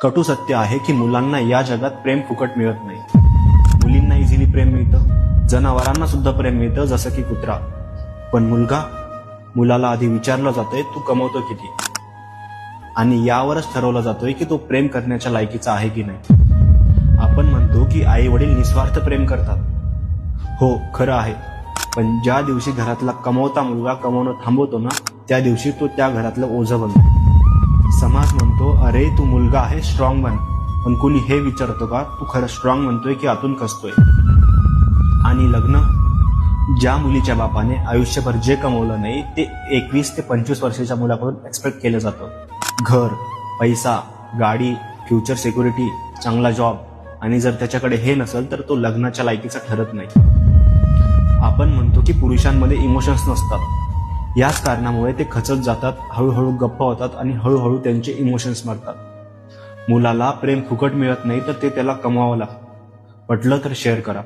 कटू सत्य आहे की मुलांना या जगात प्रेम फुकट मिळत नाही. मुलींना इझिली प्रेम मिळतं, जनावरांना सुद्धा प्रेम मिळतं, जसं की कुत्रा. पण मुलाला आधी विचारलं जातंय तू कमवतो किती, आणि यावरच ठरवलं जातोय की तो प्रेम करण्याच्या लायकीचा आहे की नाही. आपण म्हणतो की आई वडील निस्वार्थ प्रेम करतात. हो, खरं आहे. पण ज्या दिवशी घरातला कमवता मुलगा कमवणं थांबवतो ना, त्या दिवशी तो त्या घरातलं ओझं बनतो. समाज म्हणतो अरे तू मुलगा आहे, स्ट्रॉंग बन. पण कुणी हे विचारतो का तू खरं स्ट्रॉंग बनतोय की आतून कसतोय. आणि लग्न, ज्या मुलीच्या बापाने आयुष्यभर जे कमवलं नाही ते 21 ते 25 वर्षाच्या मुलाकडून एक्सपेक्ट केलं जातं. घर, पैसा, गाडी, फ्युचर सिक्युरिटी, चांगला जॉब. आणि जर त्याच्याकडे हे नसेल तर तो लग्नाच्या लायकीचा ठरत नाही. आपण म्हणतो की पुरुषांमध्ये इमोशन्स नसतात. याच कारणामुळे ते खचत जातात, हळूहळू गप्प होतात आणि हळूहळू त्यांचे इमोशन्स मरतात. मुलाला प्रेम फुकट मिळत नाही तर ते त्याला कमवावं लागतं. पटलं तर शेअर करा.